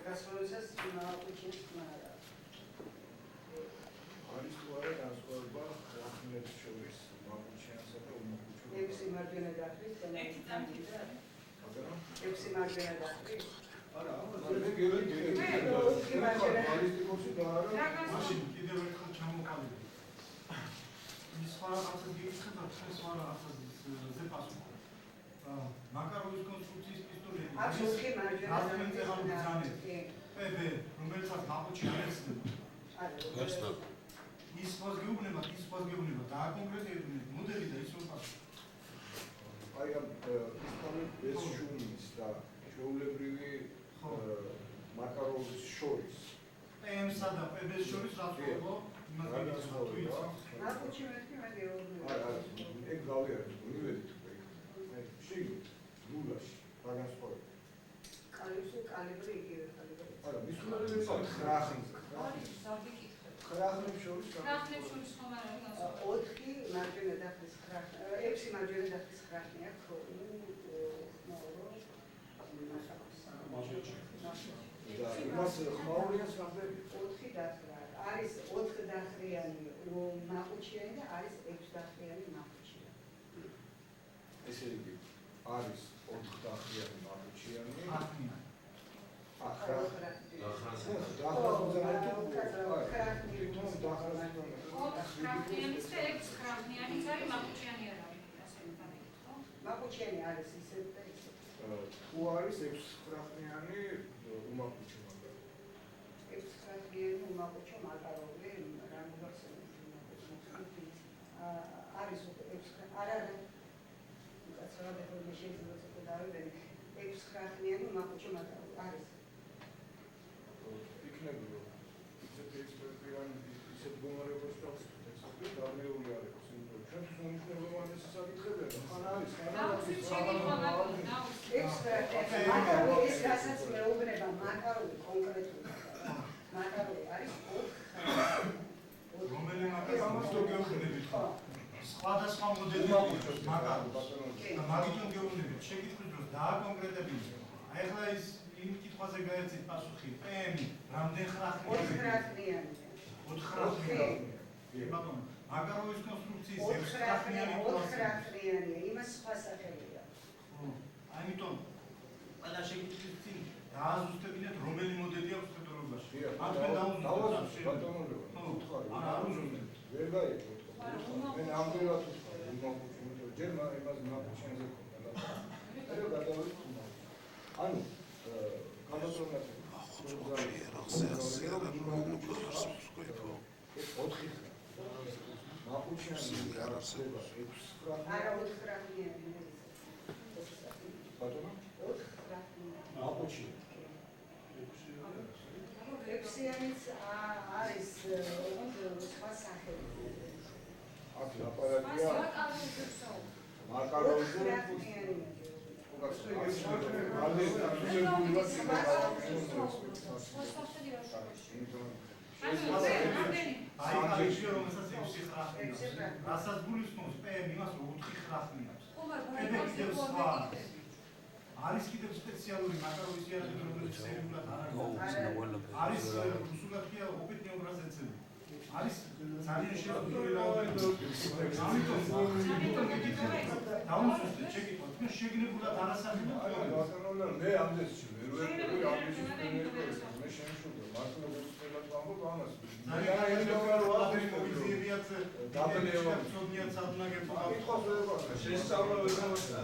გასვლისას ნახუჩის მარა. არის თუ არა განსხვავება ხმლებს შორის ნახუჩიანსა და უმაღლესობისა? ექვსი მარჯვენა დახრის და ერთი წამკიდრა. ექვსი მარჯვენა დახრის. არა, ამაზე ბალისტიკოსი და არა მაშინ კიდევ ერთხელ ჩამოყალიბე ის სხვა რაღაცა გიხსნა სხვა რაღაცა ზე პასუხი მაკაროვის კონსტრუქციის პისტოლეტი აქვს ოთხი მარჯვენა დახრის პეპე რომელსაც ნახუჩი არესდება ის სხვა გეუბნება დააკონკრეტებდნენ მოდელი და ის რომ პასუხი აი ამ ეს შუნის და ჩვეულებრივი მაკაროვის შორის პემსა და პებეს შორის რაც იყო იმას გიგიცხავთ ნახუჩი მეთქი მეგეუბნები. არა, ეგ გავიარეთ, მივედით უკვე. შეგიძლიათ ლულაში განსხვავება. კალიბრი იგივე კალიბრი. არა, მის უმეტესად ხრახნზე. არის ზავი კითხები. ხრახნებს შორის ხრახნებს შორის ხომ არ არის განსხვავება? 4 მარჯვენა დახრის ხრახნი, 6 მარჯვენა დახრის ხრახნი აქვს. და იმას ხმაურიანს რამდენი? 4 დახრა. არის 4 დახრიანი ნახუჩიანი და არის 6 დახრიანი ნახუჩიანი. ესე იგი, არის 4 დახრიანი ნახუჩიანი. ხრახნიანის და 6 ხრახნიანის არის ნახუჩიანი არ არის ასე ვიტანეთ, ხო? ნახუჩიანი არის ისე და ისე. თუ არის 6 ხრახნიანი უმაღლესი მაკაროვი. 6 ხრახნიანი უმაღლესი მაკაროვი, რამდენიც არის 6 არა კაცრავად ახლა შეიძლება დავიდე 6 ხრახნიანი უმაღლესი მაკაროვი არის. იქნება რომ ისეთი ექსპერტირან ისეთ მდგომარეობაში დავსწრებით დამეული არ იყოს იმიტომ რომ ჩვენთვის უმნიშვნელოვანესი საკითხებია და ხან არის მაკაროვი ეს რასაც მეუბნება მაკაროვი კონკრეტულად მაკაროვი არის 4 რომელი მაკაროვი ამას თუ გეუბნებით სხვადასხვა მოდელი მაკაროვი და მაგითო გეუბნებით შეკითხვის დროს დააკონკრეტებინეთ აი ახლა ის იმ კითხვაზე გაეცით პასუხი პემი რამდენ ხრახნიანი 4 ხრახნიანი 4 ხრახნიანი ბატონო მაკაროვის კონსტრუქციის 6 ხრახნიანი 4 ხრახნიანია იმას სხვა სახელია ხო ამიტომ ყველა შეკითხვის წინ დააზუსტებინეთ რომელი მოდელი აქვს ფოტოგრაფიაში ამ თქვენ დაუზუსტეთ ბატონო არა აუზუსტეთ ვერ გაიგო მე ნამდვილად ვიმოხუჩი ჯერ იმას ნახუჩენზე ქონდა და გადავიდე ანუ გამოსვლად არა 4 ხრახნიანი ბატონო 4 ხრახნიანი ნახუჩი ექვსიანიც არის სხვა სახელი. აქ ლაპარაკია მაკარონზე რასაც გულისხმობს პემ იმას რომ 4 ხრახნი აქვს. არის კიდევ სპეციალური მაკარონის იარაღი რომელიც სერიულად არ არის რუსულად კი ოპიტ ნეუბრაზეცები არის ძალიან შეუძლებელი ამიტომ დაუსუსტეთ შეკითხვა თქვენ შეგნებულად არასახელო მე ამდენს ვერ ვერკვევი ამის მე შემშულდა მართლა გულისხმობ ამბობ ამას ძალიან მოვიზიებიათ ცოდნიათ სათნაგებს აკითხავს ვერ ვარ შესწავლა ვერ გამოსულა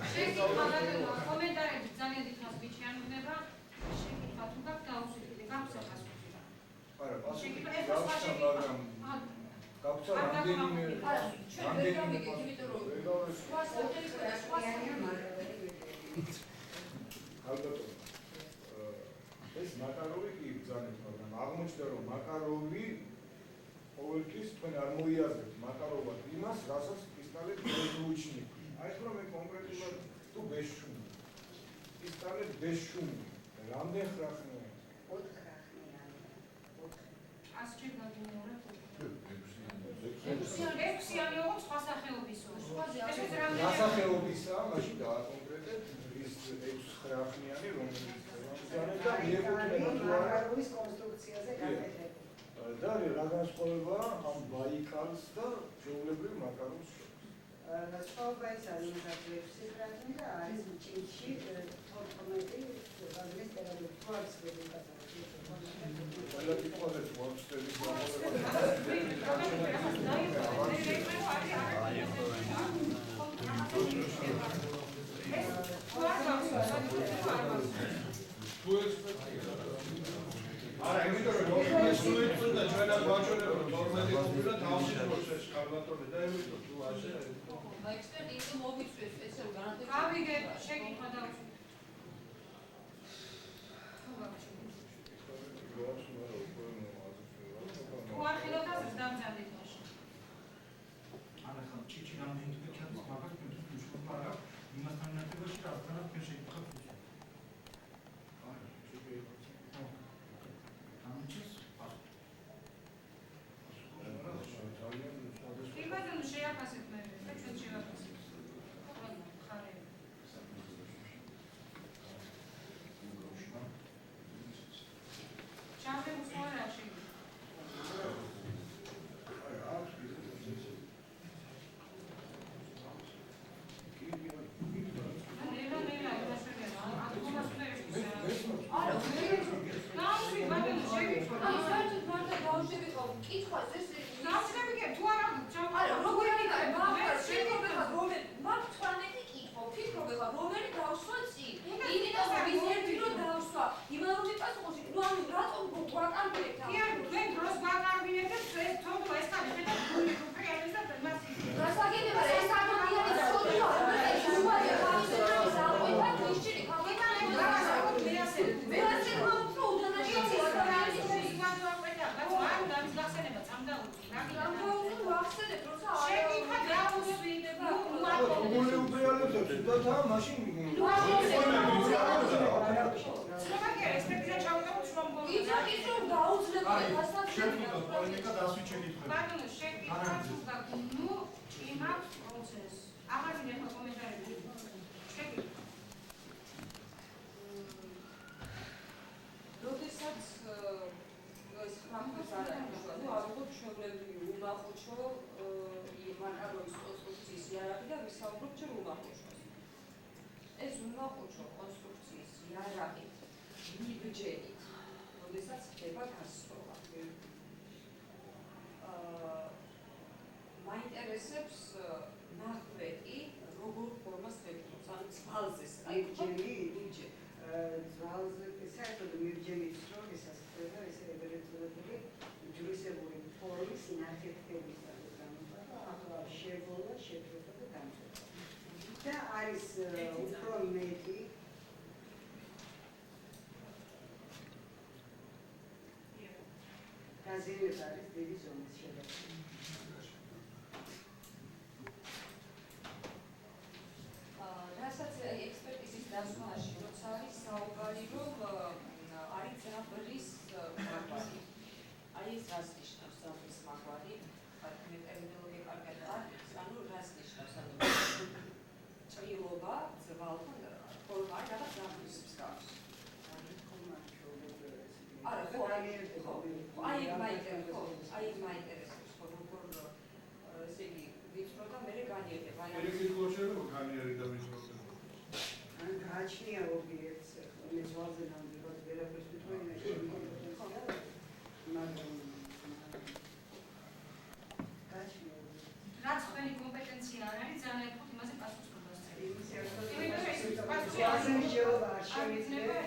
კომენტარები ძალიან დიდხანს მიჩვენებება შეკითხვა თუ გაქვს დაუსუსტეთ გამოსახას არა პასუხი მაგრამ გაგვცა რამდენიმე ჩვენ ვერ გამიგეთ იმიტომ რომ სხვა სახელი და სხვა ალბათ ეს მაკაროვი კი ბრძანეთ მაგრამ აღმოჩნდა რომ მაკაროვი ყოველთვის თქვენ არ მოიაზრებთ მაკაროვად იმას რასაც პისტალეტ მოუჩნით აი ხო მე კონკრეტულად თუ ბეშუმი პისტალეტ ბეშუმი რამდენ ხრახნია 4 ხრახნიანი 4 ასჯერ გადმოურა ექვსიანი ოღონდ სხვა სახეობისო ეს რამდენი სახეობისა მაშინ დააკონკრეტეთ ის 6 ხრახნიანი რომელიც და მაკაროვის კონსტრუქციაზე გაკეთებული. და რა განსხვავება ამ ბაიკალს და ჩვეულებრივ მაკაროვს შორის? სხვაობა ის არის მოსახლეობის ხრახნი და არის ჭიჭი 14 ბაზრის ტერაპევტი გვაქვს ყველა კითხვაზე ვამსტების არა, იმიტომ რომ ისუით და ჩვენ არ გვაჩვენებთ რომ 12 ყოფილა თავში პროცესში კარბატონი და იმიტომ თუ ასე ექსპერტი ის მოვიწვიეს სპეციალურ განათლებას. გავიგე, შეკითხვა დავუშვი. თუ არ ხედავთ ასეც დამძანდით მაშინ. არა ხა ჭიჭი რამდენი თუ ჩადის მაგას თქვენთვის მნიშვნელობა არა იმასთან ნაკლებაში რაღაცა თქვენ შეგიძლიათ დაზიანება არის დიდი ზომის შედარებით. რასაც ექსპერტიზის დასვენაში როცა არის საუბარი, რომ არის ძაბრის მაგვარი. აი ეს რას ნიშნავს ძაბრის მაგვარი? მე ტერმინოლოგია კარგად არ არის, ანუ რას ნიშნავს? ანუ ჭრილობა, ძვალთან ფორმა არის რაღაც ძაბრის მსგავს. არა, ხო, აი მაინტერესებს, ხო, როგორ ესე იგი ვიწრო და მე განიერდება. ეგ გიქოჩერო განიერი და ვიწრო. ან გააჩნია ობიექტს, მე ზვალზე ნამდვილად ვერაფერს ვიტყვი, მაგრამ გააჩნია რაც თქვენი კომპეტენცია არ არის, ძალიან ერთხელ იმაზე პასუხს გასცემთ. ზვალზე მსჯელობა არ შემიძლია.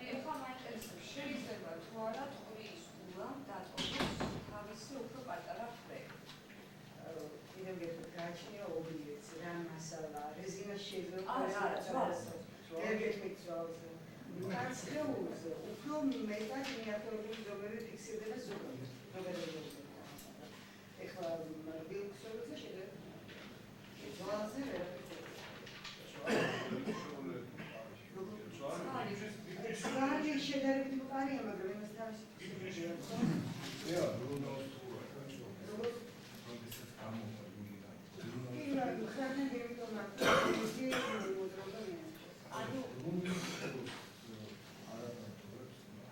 ეხლა მაინტერესებს, შეიძლება თუ არა ტყვის ულამ დატოვოს თავისი უფრო პატარა ფრე. კიდევ ერთხელ გააჩნია ობიექტს, რა მასალა, რეზინა შეიძლება ერგეთმით ზვალზე. კაცხეულზე უფრო მეტად მინიატურული ზომები ფიქსირდება ზოგადად. ეხლა ბილქსოზე შეიძლება ზვალზე ზვალი შედარებით მყარია, მაგრამ იმას თავისი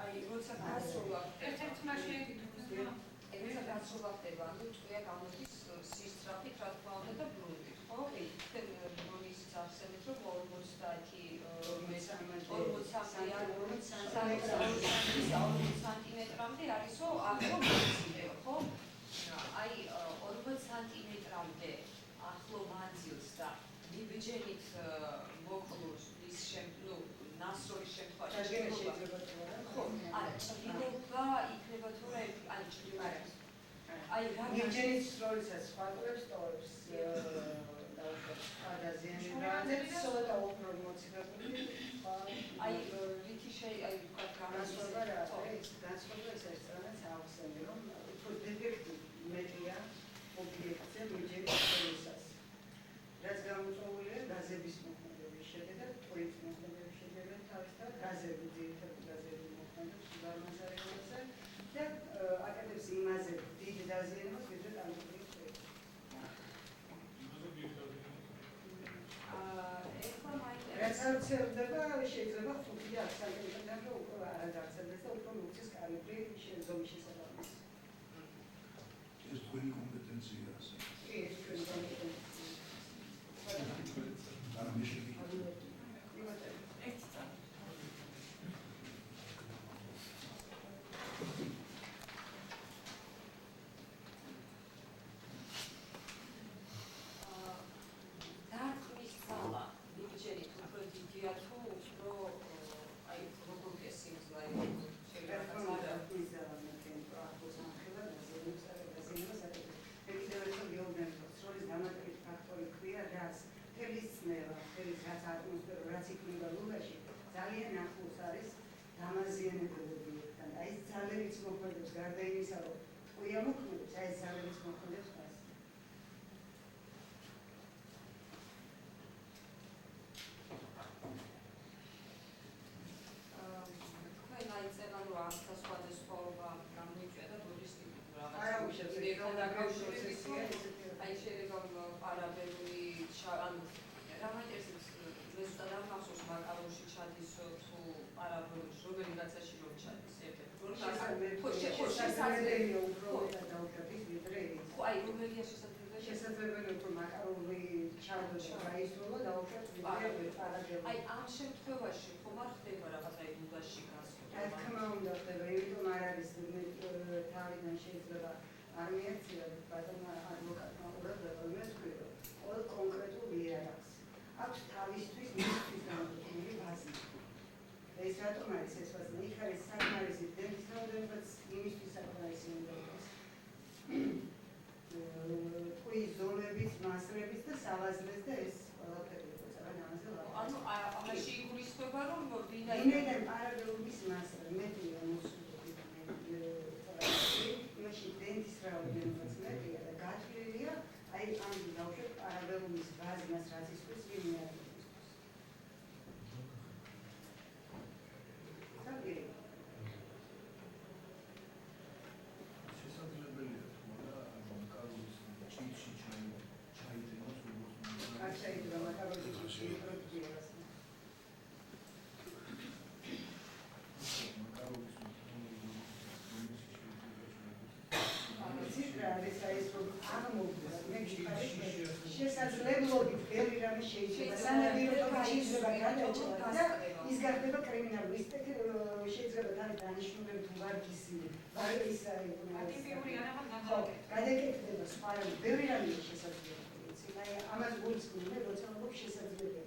აი, როცა გასულა, ერთ-ერთ მაშინ როცა გასულა ხდება, ანუ ტყვია გამოდის სისწრაფით, რა თქმა უნდა და ბრუნვით, ხო? თქვენ რომის წარსებით, რომ 40 სანტიმეტრამდე არისო ახლო მანძილზე, ხო? აი 40 სანტიმეტრამდე ახლო მანძილს და მიბჯენით მოკლუს ის ნასროვის შემთხვევაში ხო, არა, ჭრილობა იქნება თუ რა, აი ჭრილობა. აი რა მიბჯენით როდესაც სხვადასხვა ტოვებს დაზიანება, ცოტა უფრო მოციქებული. აი რითი აი ვთქვათ განსხვავება რა არის? განსხვავება ის არის, რაც ახსენე, რომ უფრო დეფექტი მეტია ობიექტზე მიბჯენის სროლისას. რაც გამოწვეულია გაზების მოქმედების შედეგად, ტყვის მოქმედების შედეგად თავისთავად გაზები, ძირითადად გაზები მოქმედებს უზარმაზარებაზე და აკეთებს იმაზე დიდ დაზიანებას, ვიდრე ტანკური ტყე. რაც არცერდება, შეიძლება 5-10 სანტიმეტრიდან უფრო არ აღწევდეს და უფრო ლუქცის კალიბრი ზომის შესაბამისად. ეს თქვენი კომპეტენცია ასე. კი, ეს თქვენი კომპეტენცია. არა, მე შევიდე. ძალიან ახლოს არის დამაზიანებელი ობიექტთან. აი ეს ძალებიც მოქმედებს გარდა იმისა, რომ ტყვია მოქმედებს, აი ეს ძალებიც მოქმედებს მას. თქვენ აიწერა, რომ asta სხვადასხვაობა გამოიწვია და ბუდისტი რაღაც. არა, უშევს აი შეიძლება პარაბელური ანუ რა მაინტერესებს ზუსტად არ მახსოვს მაკარონში ჩადის თუ პარაბოლში რომელი რაცაში რომ ჩადის შესაძლებელია უფრო დაუშვების ვიდრე ის. ხო, აი რომელია შესაძლებელი? შესაძლებელია უფრო მაკარონი ჩადოს გაისროლო დაუშვებს ვიდრე პარაბოლში. აი ამ შემთხვევაში ხომ არ ხდება რაღაც აი ბუდაში გასვლა? რა თქმა უნდა ხდება, იმიტომ არ არის თავიდან შეიძლება არ მიეცია ბატონმა ადვოკატმა უბრალოდ მეთქვიო, ყოველ კონკრეტულ იარაღს აქვს თავისთვის მისთვის გამოყენებული ბაზი. ეს რატომ არის ეს ბაზი? იქ არის საკმარისი დემისტროდებაც იმისთვის საკმარისი უნდა იყოს. ტყვის ზოლების, მასრების და სავაზრეს და ეს ყველაფერი იყო ამაზე ლაპარაკი. ანუ ამაში იგულისხმება რომ ვინაიდან ვინაიდან პარაბელურის მასრა მეტია მოსულობი იმას რაც ისთვის ვინმე არ ისთვის. საბირი. შესაძლებელია თუმცა მაკარონის ჭიჭი ჩაიდენოს როგორც არ შეიძლება მაკარონის ჭიჭი პროდუქცია. შესაძლებლობით ბევრი რამე შეიძლება სანადიროა შეიძლება გადაჭრა და ის გახდება კრიმინალური შეიძლება თავი დანიშნულები თუ ვარგისი ის ატიპიური არამედ გადაკეთდება სხვა ბევრი რამე შესაძლებელი იცი ამას გულისხმობ როცა მოგ შესაძლებელი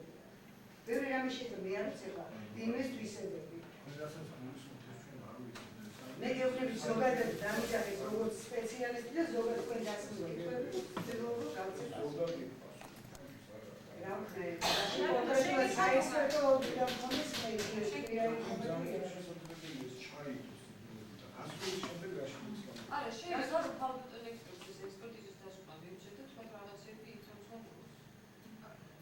ბევრი რამე შეიძლება მე არ ვიცება იმის თვისებები მე გეუბნები ზოგადად დამიჯახეს როგორც სპეციალისტი და ზოგადად თქვენ დასწრებული კითხვები გავცეთ რა ვქნე კონკრეტულად საექსპერტო დაფონეს მე არა შეიძლება რომ ფალბუტონ ექსპერტიზის დასკვნა მივიჩეთ და თქვენ რაღაცები იცნობთ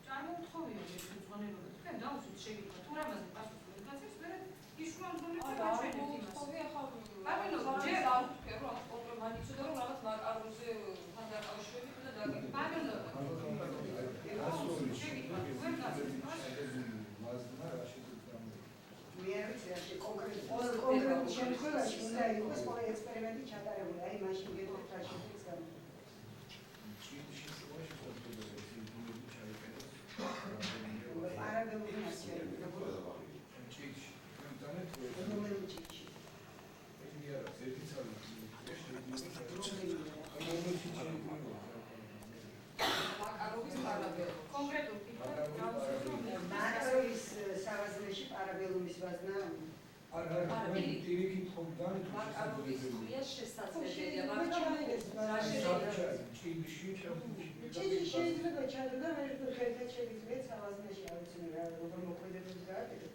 წარმოუთხოვია ეს უძღვანელობა თქვენ დაუსვით შეგიძლიათ თუ რამაზე პასუხი მოგაცეთ მე ისუა მგონი არა უთხოვია ხალხი ბატონო ჯერ არ ვთქვი რომ პრობლემა იცოდა რომ რაღაც მაკაროზე თან დაკავშირებით უნდა დაგიგო ბატონო მე არ ვიცი რა კონკრეტულ შემთხვევაში უნდა იყოს ყველა ექსპერიმენტი ჩატარებული აი მაშინ გეტყვით რა შედის გამო არაბელური მასშტაბი კონკრეტულ მაკაროვის სავაზნეში პარაბელუმის ვაზნა პირიქით ხომიდან მაკაროვის ხმია შესაძლებელია ჭიჭი შეიძლება ჩადო და მე ხერხად შეგიძლიათ სავაზნეში არ ვიცი რა როგორ მოქმედებს გააკეთებ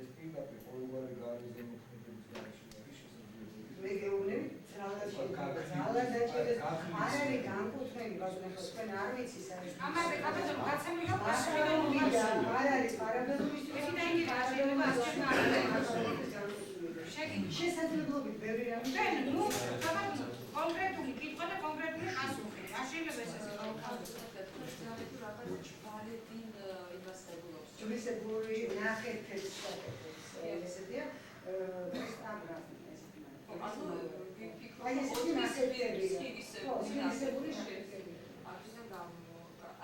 ეს პირდაპირ ყოველგვარი გარის ზემოქმედების გარშემო არის შესაძლებელი მე გეუბნები ძალად დაჭერდეს არ არის განკუთვნილი ვაზნახო თქვენ არ ვიცი საერთოდ ამაზე კაბაზო გაცემული რომ არ არის პარაბელუმის შესაძლებლობით ბევრი რამე ჩვენ ნუ კონკრეტული კითხვა და კონკრეტული პასუხი რა შეიძლება ეს ჯვისებური ნახეთქების საკეთებს ესეთია სტაგრაფი აი ესეთი ნახეთქებია ჯვისებური ნახეთქებია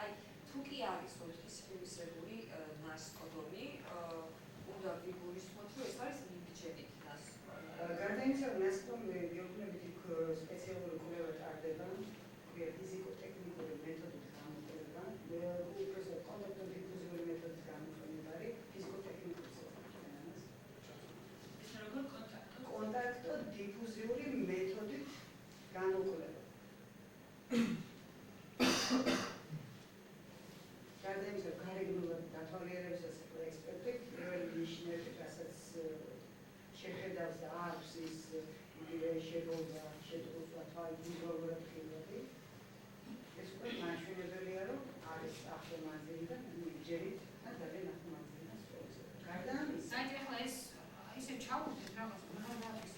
აი თუ კი არის ოთხის ჯვისებური ნასკოდომი უნდა ვიგულისხმოთ რომ ეს არის მიბიჯებით გარდა იმისა რომ ნასკოდომი გეუბნებით იქ სპეციალური კვლევა ტარდება ფიზიკო-ტექნიკური მეთოდით გამოყენება უпроსტად კონტაქტურ დიფუზიური მეთოდით გამოყენება არის ფიზიკო-ტექნიკური კონტაქტო დიფუზიური მეთოდით გამოყენება გარდა იმისა გარეგნულად დათვალიერებისას ექსპერტი პირველი ნიშნები რასაც შეხედავს და აქვს ის შეგობა შეტყუვა თავი ინდივიდუალურად ხილვები ეს უკვე მაშინებელია რომ არის ახალმაზილი და ჯერით და ძალიან ახალმაზილია სწორედ გარდა ამისა საერთოდ ახლა ეს ისე ჩავუდგეთ რაღაც მონოგრაფიის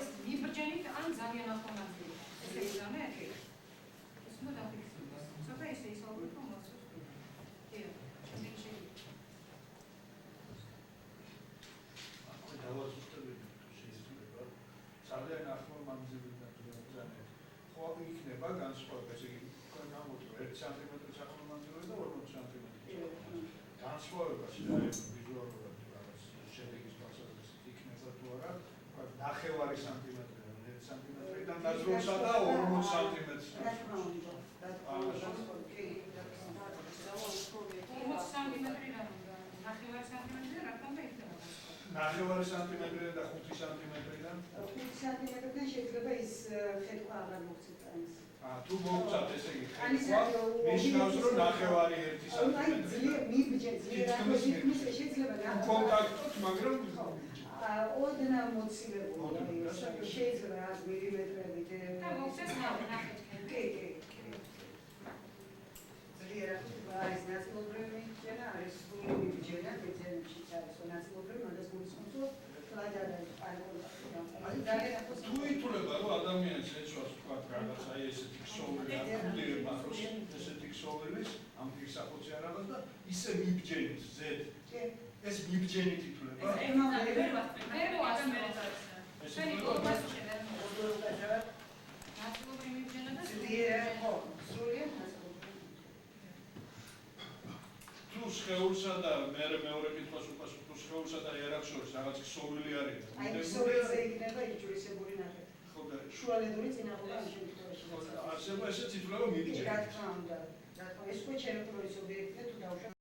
ეს მიბრძენით ან ძალიან ახალმაზილია ეს ისაა ეს უნდა დაფიქსირდეს ცოტა ისე ისაუბრეთ რომ მოსწოს ძალიან ახალმაზილი და ძალიან ხო იქნება განსხვავება ესე იგი თქვენ გამოვთქვი 1 სანტიმეტრის ახალმაზილება და 40 სანტიმეტრის განსხვავება ვიზუალურად რაღაც შედეგის თვალსაზრისით იქნება თუ არა ნახევარი სანტიმეტრი 1 სანტიმეტრიდან დაზროსა და 40 სანტიმეტრს ნახევარი სანტიმეტრიდან და 5 სანტიმეტრიდან 5 სანტიმეტრიდან შეიძლება ის ხეთქვა აღარ მოგცეთ ამის თუ მოგცათ ესე იგი ხეთქვა ნიშნავს რომ ნახევარი 1 სანტიმეტრი ძლიერ მიბჯე ძლიერ აღნიშნავს შეიძლება კონტაქტოთ მაგრამ ოდნავ მოცილებული შეიძლება 100 მილიმეტრებით და მოგცეთ ნახეთ კი თუ ითვლება რომ ადამიანს ეცვას თქვა რაღაცა ესეთი ქსოვილი აქტივდება ესეთი ქსოვილის ამ ფიქსაფოციან რაღაც და ისე მიბჯენით ზედ ეს მიბჯენით ითვლება თუ შეურსა და მეორე კითხვას უპასუხო შეურსა და ერაც შორის რაღაც ქსოვილი არის აი ქსოვილზე იქნება იჯურისებული ნახეთ ხო და შუალედური წინაღობა ამ შემთხვევაში არსება ესეც ითვლება მიბჯენით რა თქმა უნდა ეს უკვე ჩემი პროის ობიექტია თუ დავუშვათ